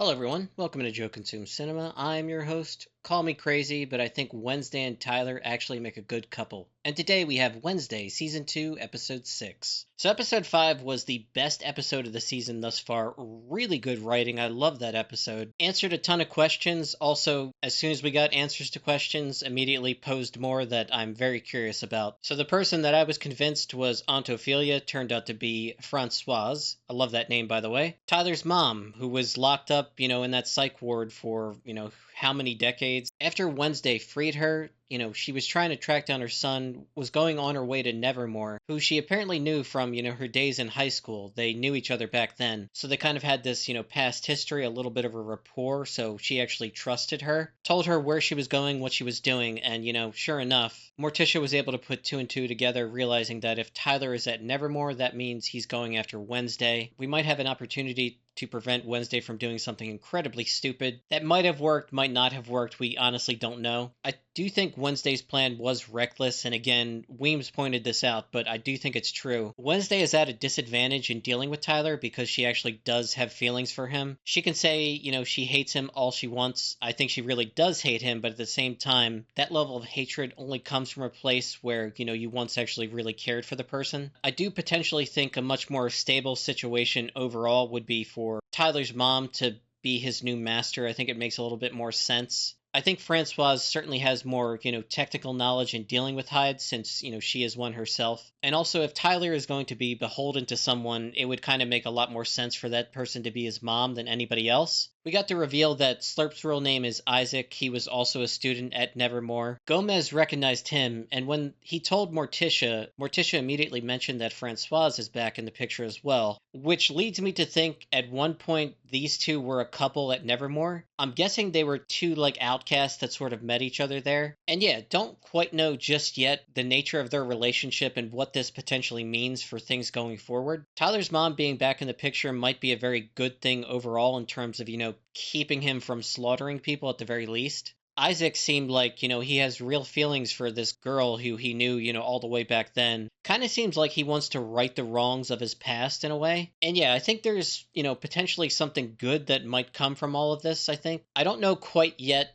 Hello, everyone. Welcome to Joe Consume Cinema. I'm your host. Call me crazy, but I think Wednesday and Tyler actually make a good couple. And today we have Wednesday, Season 2, Episode 6. So, Episode 5 was the best episode of the season thus far. Really good writing. I love that episode. Answered a ton of questions. Also, as soon as we got answers to questions, immediately posed more that I'm very curious about. So, the person that I was convinced was Aunt Ophelia turned out to be Francoise. I love that name, by the way. Tyler's mom, who was locked up, in that psych ward for, how many decades. After Wednesday freed her, she was trying to track down her son, was going on her way to Nevermore, who she apparently knew from, her days in high school. They knew each other back then. So they kind of had this, past history, a little bit of a rapport, so she actually trusted her. Told her where she was going, what she was doing, and, sure enough, Morticia was able to put two and two together, realizing that if Tyler is at Nevermore, that means he's going after Wednesday. We might have an opportunity to prevent Wednesday from doing something incredibly stupid. That might have worked, might not have worked, we honestly don't know. I do think Wednesday's plan was reckless, and again, Weems pointed this out, but I do think it's true. Wednesday is at a disadvantage in dealing with Tyler because she actually does have feelings for him. She can say, she hates him all she wants. I think she really does hate him, but at the same time, that level of hatred only comes from a place where, you once actually really cared for the person. I do potentially think a much more stable situation overall would be for Tyler's mom to be his new master. I think it makes a little bit more sense. I think Francoise certainly has more, technical knowledge in dealing with Hyde since, she is one herself. And also, if Tyler is going to be beholden to someone, it would kind of make a lot more sense for that person to be his mom than anybody else. We got to reveal that Slurp's real name is Isaac. He was also a student at Nevermore. Gomez recognized him, and when he told Morticia, Morticia immediately mentioned that Francoise is back in the picture as well, which leads me to think at one point these two were a couple at Nevermore. I'm guessing they were two, outcasts that sort of met each other there. And yeah, don't quite know just yet the nature of their relationship and what this potentially means for things going forward. Tyler's mom being back in the picture might be a very good thing overall in terms of, keeping him from slaughtering people at the very least. Isaac seemed like, he has real feelings for this girl who he knew, all the way back then. Kind of seems like he wants to right the wrongs of his past in a way. And yeah, I think there's, potentially something good that might come from all of this, I think. I don't know quite yet,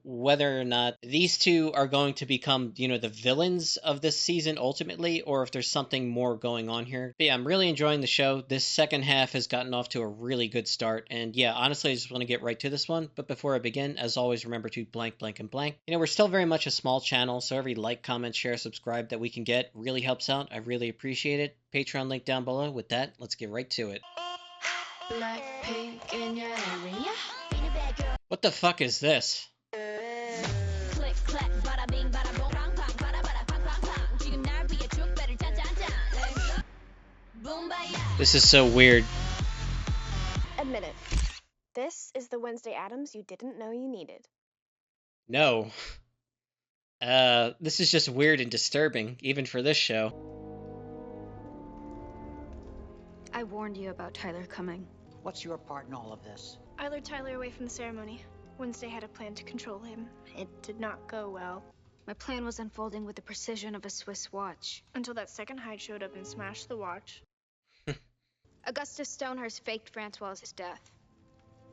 whether or not these two are going to become, the villains of this season ultimately, or if there's something more going on here. But yeah, I'm really enjoying the show. This second half has gotten off to a really good start. And yeah, honestly, I just want to get right to this one. But before I begin, as always, remember to blank, blank, and blank. We're still very much a small channel, so every like, comment, share, subscribe that we can get really helps out. I really appreciate it. Patreon link down below. With that, let's get right to it. In your area. What the fuck is this? This is so weird. Admit it. This is the Wednesday Addams you didn't know you needed. No. This is just weird and disturbing, even for this show. I warned you about Tyler coming. What's your part in all of this? I lured Tyler away from the ceremony. Wednesday had a plan to control him. It did not go well. My plan was unfolding with the precision of a Swiss watch. Until that second Hyde showed up and smashed the watch. Augustus Stonehurst faked Francoise's death.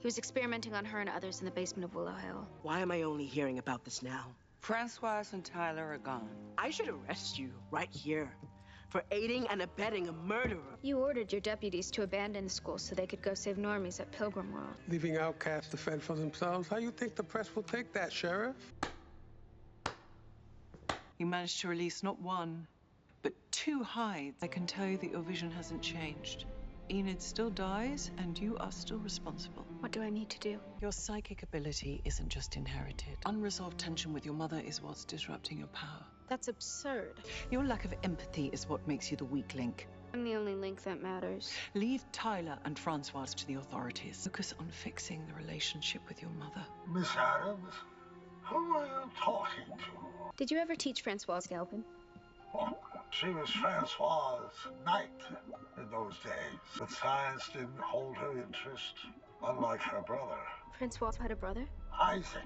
He was experimenting on her and others in the basement of Willow Hill. Why am I only hearing about this now? Francoise and Tyler are gone. I should arrest you right here for aiding and abetting a murderer. You ordered your deputies to abandon the school so they could go save normies at Pilgrim World. Leaving outcasts to fend for themselves? How you think the press will take that, Sheriff? You managed to release not one, but two hides. I can tell you that your vision hasn't changed. Enid still dies, and you are still responsible. What do I need to do? Your psychic ability isn't just inherited. Unresolved tension with your mother is what's disrupting your power. That's absurd. Your lack of empathy is what makes you the weak link. I'm the only link that matters. Leave Tyler and Francoise to the authorities. Focus on fixing the relationship with your mother. Miss Adams, who are you talking to? Did you ever teach Francoise Galpin? Oh, she was Francoise' knight in those days, but science didn't hold her interest, unlike her brother. Francoise had a brother? Isaac.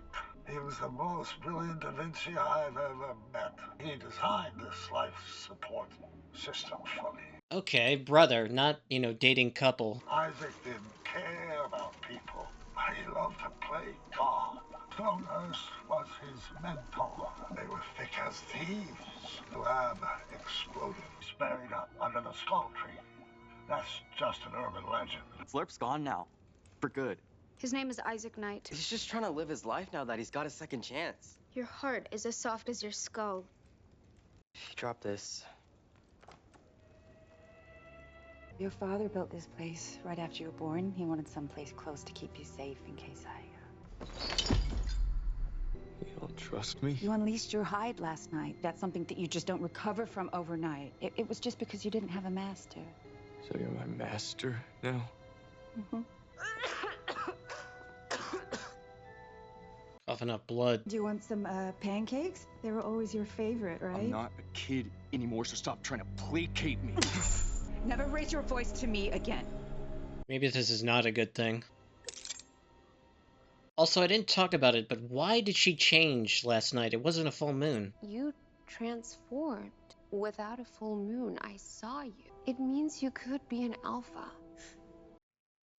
He was the most brilliant Da Vinci I've ever met. He designed this life support system for me. Okay, brother, not, dating couple. Isaac didn't care about people. He loved to play God. Stonehurst was his mentor. They were thick as thieves. The lab exploded. He's buried up under the skull tree. That's just an urban legend. Flirp's gone now. For good. His name is Isaac Knight. He's just trying to live his life now that he's got a second chance. Your heart is as soft as your skull. Drop this. Your father built this place right after you were born. He wanted someplace close to keep you safe in case You don't trust me? You unleashed your hide last night. That's something that you just don't recover from overnight. It was just because you didn't have a master. So you're my master now? Mm-hmm. Coughing up blood. Do you want some pancakes? They were always your favorite, right? I'm not a kid anymore, so stop trying to placate me. Never raise your voice to me again. Maybe this is not a good thing. Also, I didn't talk about it, but why did she change last night? It wasn't a full moon. You transformed without a full moon. I saw you. It means you could be an alpha.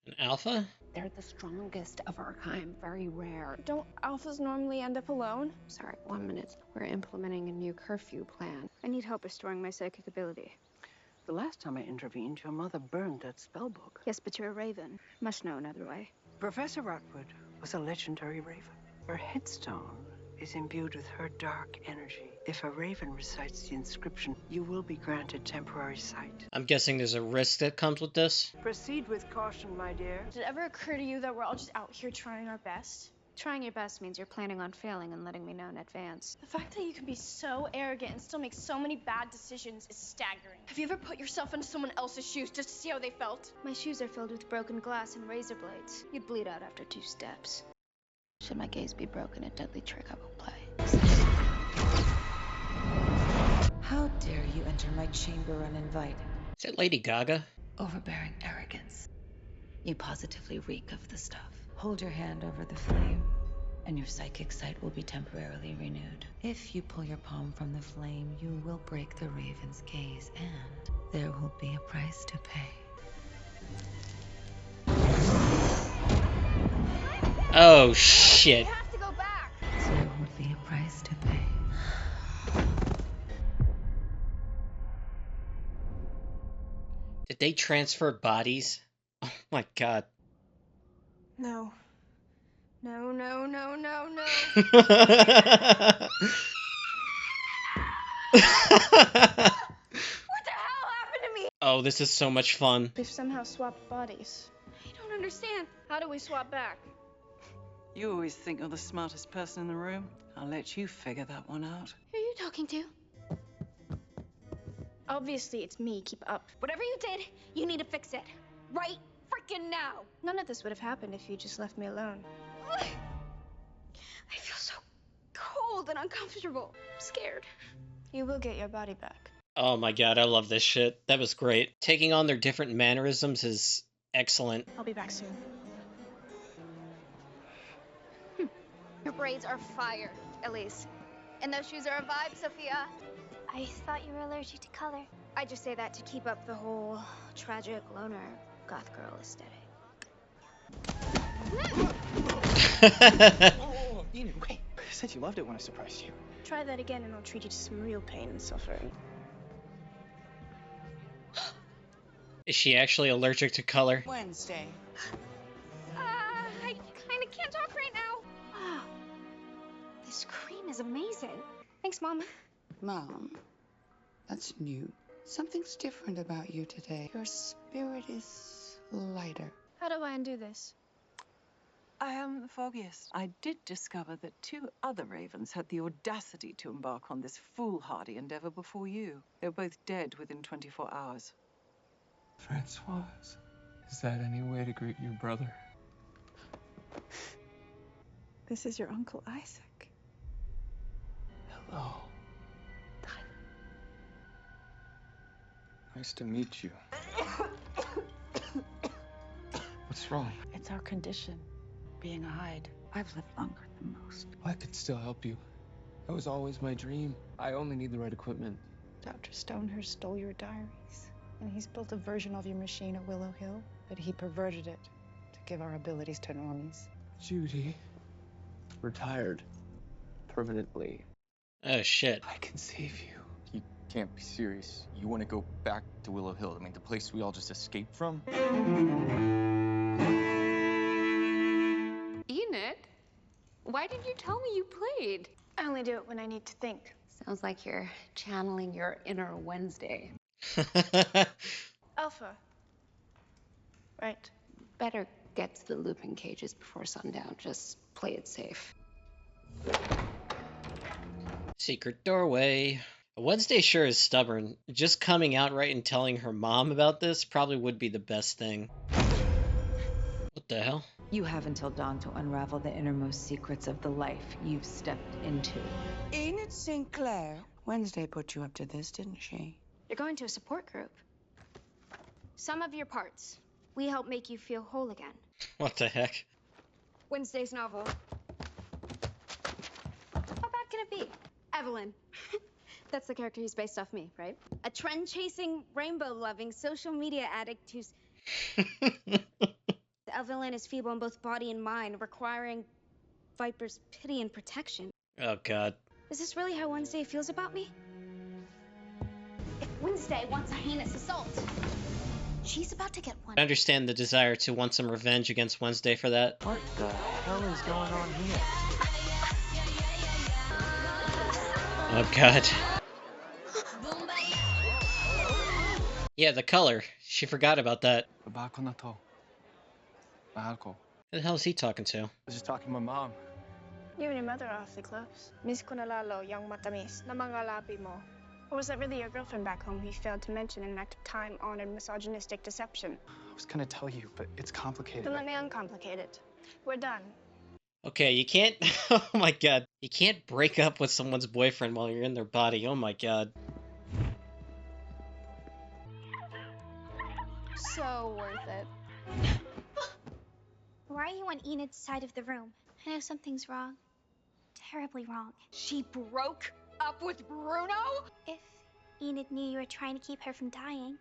An alpha? They're the strongest of our kind, very rare. Don't alphas normally end up alone? Sorry, 1 minute. We're implementing a new curfew plan. I need help restoring my psychic ability. The last time I intervened, your mother burned that spell book. Yes, but you're a raven. Must know another way. Professor Rockwood was a legendary raven. Her headstone is imbued with her dark energy. If a raven recites the inscription, you will be granted temporary sight. I'm guessing there's a risk that comes with this. Proceed with caution, my dear. Did it ever occur to you that we're all just out here trying our best? Trying your best means you're planning on failing and letting me know in advance. The fact that you can be so arrogant and still make so many bad decisions is staggering. Have you ever put yourself into someone else's shoes just to see how they felt? My shoes are filled with broken glass and razor blades. You'd bleed out after 2 steps. Should my gaze be broken, a deadly trick I will play. How dare you enter my chamber uninvited? Is that Lady Gaga? Overbearing arrogance. You positively reek of the stuff. Hold your hand over the flame, and your psychic sight will be temporarily renewed. If you pull your palm from the flame, you will break the raven's gaze, and there will be a price to pay. Oh, shit. You have to go back! There will be a price to pay. Did they transfer bodies? Oh my god. No. No, no, no, no, no. What What the hell happened to me? Oh, this is so much fun. We've somehow swapped bodies. I don't understand. How do we swap back? You always think you're the smartest person in the room. I'll let you figure that one out. Who are you talking to? Obviously, it's me. Keep up. Whatever you did, you need to fix it. Right freaking now. None of this would have happened if you just left me alone. I feel so cold and uncomfortable. I'm scared. You will get your body back. Oh my god, I love this shit. That was great. Taking on their different mannerisms is excellent. I'll be back soon. Your braids are fire, Elise. And those shoes are a vibe, Sophia. I thought you were allergic to color. I just say that to keep up the whole tragic loner goth girl aesthetic. Oh, Enid, wait. You said you loved it when I surprised you. Try that again and I'll treat you to some real pain and suffering. Is she actually allergic to color? Wednesday. I kind of can't talk right now. Wow. This cream is amazing. Thanks, Mom. Mom, that's new. Something's different about you today. Your spirit is lighter. How do I undo this? I am the foggiest. I did discover that 2 other ravens had the audacity to embark on this foolhardy endeavor before you. They were both dead within 24 hours. Francois, is that any way to greet your brother? This is your Uncle Isaac. Hello. Nice to meet you. What's wrong? It's our condition, being a hide. I've lived longer than most. I could still help you. That was always my dream. I only need the right equipment. Dr. Stonehurst stole your diaries, and he's built a version of your machine at Willow Hill, but he perverted it to give our abilities to normies. Judy. Retired. Permanently. Oh shit. I can save you. You can't be serious. You want to go back to Willow Hill? I mean, the place we all just escaped from? Enid? Why didn't you tell me you played? I only do it when I need to think. Sounds like you're channeling your inner Wednesday. Alpha. Right. Better get to the looping cages before sundown. Just play it safe. Secret doorway. Wednesday sure is stubborn. Just coming out right and telling her mom about this probably would be the best thing. What the hell? You have until dawn to unravel the innermost secrets of the life you've stepped into. Enid St. Clair. Wednesday put you up to this, didn't she? You're going to a support group. Some of your parts. We help make you feel whole again. What the heck? Wednesday's novel. How bad can it be? Evelyn. That's the character who's based off me, right? A trend-chasing, rainbow-loving, social media addict who's... Evelyn is feeble in both body and mind, requiring Viper's pity and protection. Oh god. Is this really how Wednesday feels about me? If Wednesday wants a heinous assault, she's about to get one. I understand the desire to want some revenge against Wednesday for that. What the hell is going on here? Oh god. Yeah, the color. She forgot about that. Who the hell is he talking to? I was just talking to my mom. You and your mother are awfully close. Miss ko nalalo yung matamis na mga labi mo. Or was that really your girlfriend back home who failed to mention in an act of time-honored misogynistic deception? I was gonna tell you, but it's complicated. Then let me uncomplicate it. We're done. Okay, you can't... Oh my god. You can't break up with someone's boyfriend while you're in their body. Oh my god. So worth it. Why are you on Enid's side of the room? I know something's wrong. Terribly wrong. She broke up with Bruno? If Enid knew you were trying to keep her from dying,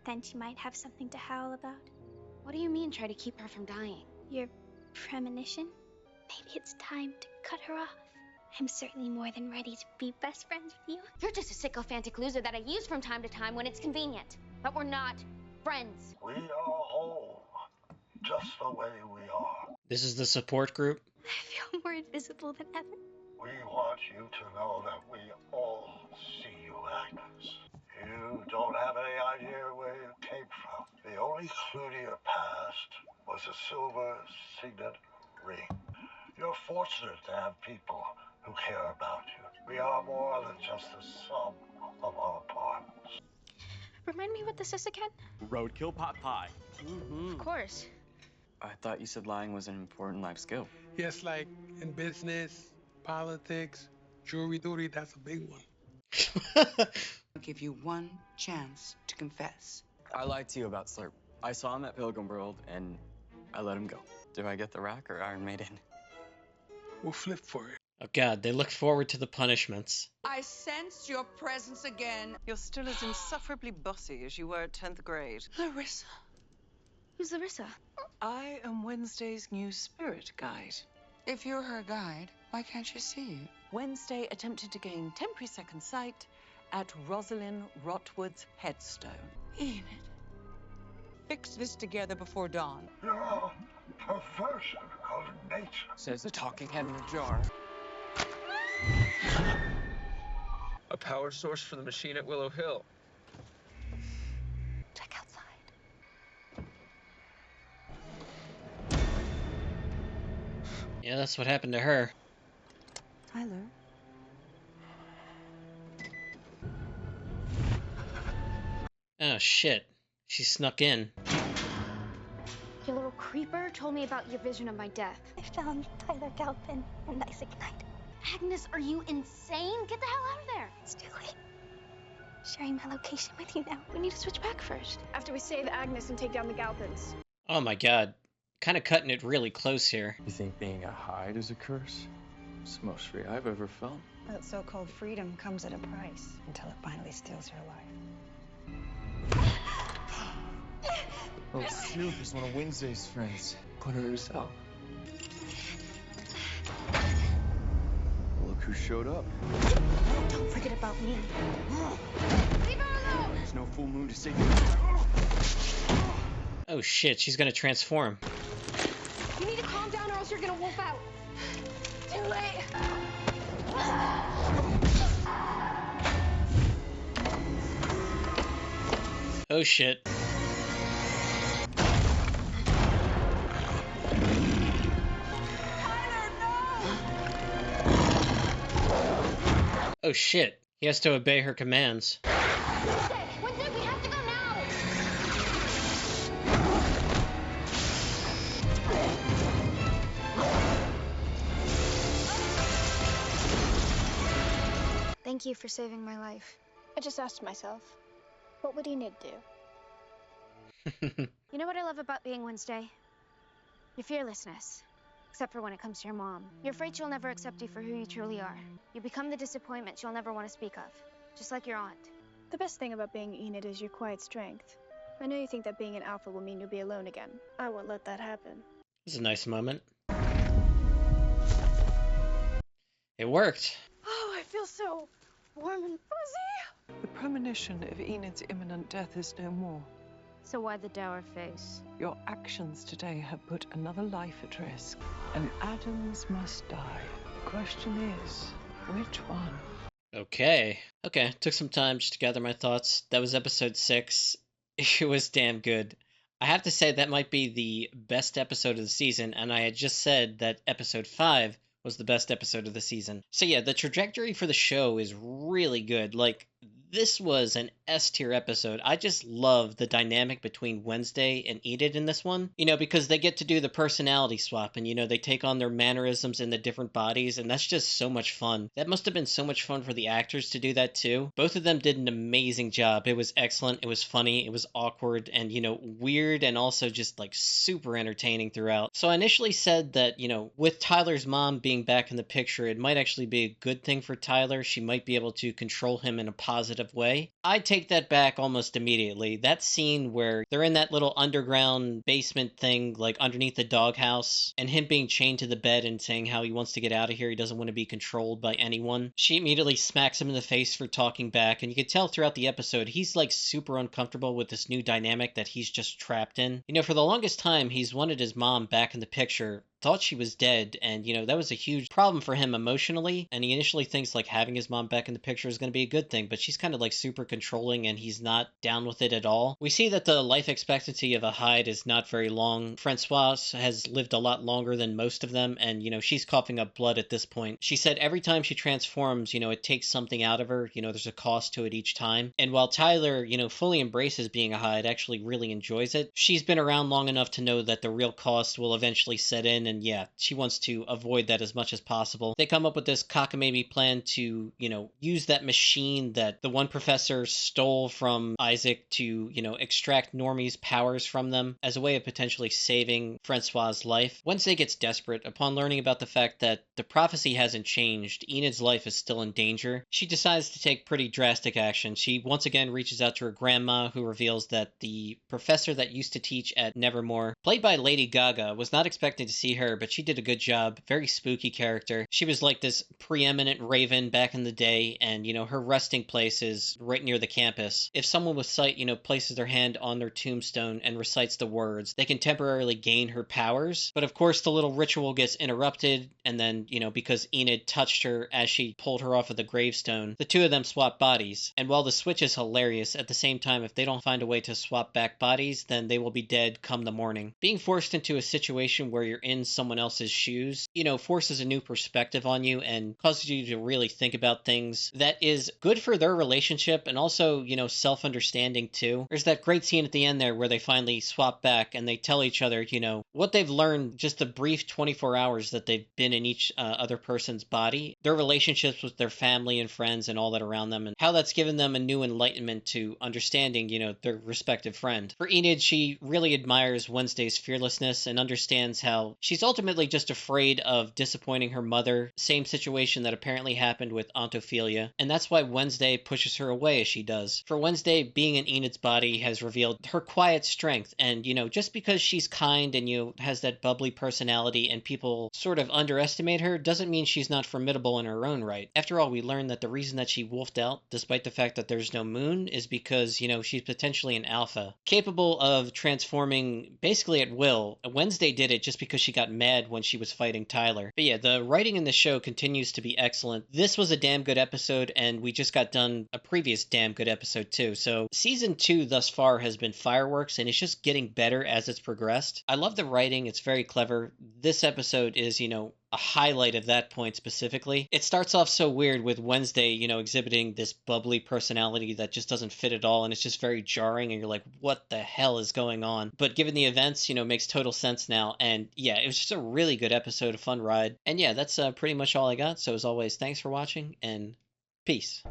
then she might have something to howl about. What do you mean, try to keep her from dying? Your premonition? Maybe it's time to cut her off. I'm certainly more than ready to be best friends with you. You're just a sycophantic loser that I use from time to time when it's convenient. But we're not friends. We are whole, just the way we are. This is the support group? I feel more invisible than ever. We want you to know that we all see you, Agnes. You don't have any idea where you came from. The only clue to your past was a silver signet ring. You're fortunate to have people who care about you. We are more than just the sum of our parts. Remind me what this is again? Roadkill pot pie. Of course. I thought you said lying was an important life skill. Yes, like in business, politics, jury duty, that's a big one. I'll give you one chance to confess. I lied to you about Slurp. I saw him at Pilgrim World, and I let him go. Do I get the rack or Iron Maiden? We'll flip for it. Oh god, they look forward to the punishments. I sense your presence again. You're still as insufferably bossy as you were at 10th grade. Larissa. Who's Larissa? I am Wednesday's new spirit guide. If you're her guide, why can't she see you? Wednesday attempted to gain temporary second sight at Rosalind Rotwood's headstone. Enid. Fix this together before dawn. You're a perversion of nature. Says the talking head in a jar. A power source for the machine at Willow Hill. Check outside. Yeah, that's what happened to her. Tyler? Oh shit. She snuck in. Your little creeper told me about your vision of my death. I found Tyler Galpin and I ignite. Agnes, are you insane? Get the hell out of there. It's too late. Sharing my location with you now. We need to switch back first. After we save Agnes and take down the Galpins. Oh my god. Kind of cutting it really close here. You think being a Hyde is a curse? It's the most free I've ever felt. That so-called freedom comes at a price until it finally steals your life. Oh, Snoop is one of Wednesday's friends. Put her herself. who showed up. Don't forget about me. Leave her alone! There's no full moon to save you. Oh shit, she's gonna transform. You need to calm down or else you're gonna wolf out. Too late. Oh shit. Oh shit. He has to obey her commands. Wednesday, we have to go now. Thank you for saving my life. I just asked myself, what would Enid do? You know what I love about being Wednesday? Your fearlessness. Except for when it comes to your mom. You're afraid she'll never accept you for who you truly are. You become the disappointment she'll never want to speak of. Just like your aunt. The best thing about being Enid is your quiet strength. I know you think that being an alpha will mean you'll be alone again. I won't let that happen. This is a nice moment. It worked. Oh, I feel so warm and fuzzy. The premonition of Enid's imminent death is no more. So why the dour face? Your actions today have put another life at risk, and Adams must die. The question is, which one? Okay. Took some time just to gather my thoughts. That was episode 6. It was damn good. I have to say that might be the best episode of the season, and I had just said that episode 5 was the best episode of the season. So yeah, the trajectory for the show is really good. Like, this was an S-tier episode. I just love the dynamic between Wednesday and Enid in this one. You know, because they get to do the personality swap and, you know, they take on their mannerisms in the different bodies, and that's just so much fun. That must have been so much fun for the actors to do that too. Both of them did an amazing job. It was excellent. It was funny. It was awkward and, you know, weird and also just like super entertaining throughout. So I initially said that, you know, with Tyler's mom being back in the picture, it might actually be a good thing for Tyler. She might be able to control him in a positive way. I take that back almost immediately. That scene where they're in that little underground basement thing, like underneath the doghouse, and him being chained to the bed and saying how he wants to get out of here, he doesn't want to be controlled by anyone. She immediately smacks him in the face for talking back, and you can tell throughout the episode he's like super uncomfortable with this new dynamic that he's just trapped in. You know, for the longest time he's wanted his mom back in the picture, thought she was dead, and you know that was a huge problem for him emotionally, and he initially thinks like having his mom back in the picture is going to be a good thing, but she's kind of like super controlling and he's not down with it at all. We see that the life expectancy of a Hyde is not very long. Francoise has lived a lot longer than most of them, and you know she's coughing up blood at this point. She said every time she transforms, you know, it takes something out of her. You know, there's a cost to it each time. And while Tyler, you know, fully embraces being a Hyde, actually really enjoys it, she's been around long enough to know that the real cost will eventually set in, and yeah, she wants to avoid that as much as possible. They come up with this cockamamie plan to, you know, use that machine that the one professor stole from Isaac to, you know, extract Normie's powers from them as a way of potentially saving Francois' life. Wednesday gets desperate upon learning about the fact that the prophecy hasn't changed. Enid's life is still in danger. She decides to take pretty drastic action. She once again reaches out to her grandma, who reveals that the professor that used to teach at Nevermore, played by Lady Gaga, was not expecting to see her, but she did a good job. Very spooky character. She was like this preeminent raven back in the day, and you know, her resting place is right near the campus. If someone with sight, you know, places their hand on their tombstone and recites the words, they can temporarily gain her powers. But of course, the little ritual gets interrupted, and then, you know, because Enid touched her as she pulled her off of the gravestone, the two of them swap bodies. And while the switch is hilarious, at the same time, if they don't find a way to swap back bodies, then they will be dead come the morning. Being forced into a situation where you're in someone else's shoes, you know, forces a new perspective on you and causes you to really think about things. That is good for their relationship and also, you know, self-understanding too. There's that great scene at the end there where they finally swap back and they tell each other, you know, what they've learned just the brief 24 hours that they've been in each other person's body, their relationships with their family and friends and all that around them, and how that's given them a new enlightenment to understanding, you know, their respective friend. For Enid, she really admires Wednesday's fearlessness and understands how she's She's ultimately just afraid of disappointing her mother, same situation that apparently happened with Aunt Ophelia, and that's why Wednesday pushes her away as she does. For Wednesday, being in Enid's body has revealed her quiet strength, and, just because she's kind and, has that bubbly personality and people sort of underestimate her, doesn't mean she's not formidable in her own right. After all, we learned that the reason that she wolfed out, despite the fact that there's no moon, is because, she's potentially an alpha, capable of transforming basically at will. Wednesday did it just because she got mad when she was fighting Tyler. But yeah, the writing in the show continues to be excellent. This was a damn good episode, and we just got done a previous damn good episode too. So season 2 thus far has been fireworks, and it's just getting better as it's progressed. I love the writing. It's very clever. This episode is, a highlight of that point specifically. It starts off so weird with Wednesday, exhibiting this bubbly personality that just doesn't fit at all, and it's just very jarring, and you're like, what the hell is going on? But given the events, makes total sense now, and yeah, it was just a really good episode, a fun ride. And yeah, that's pretty much all I got. So as always, thanks for watching, and peace.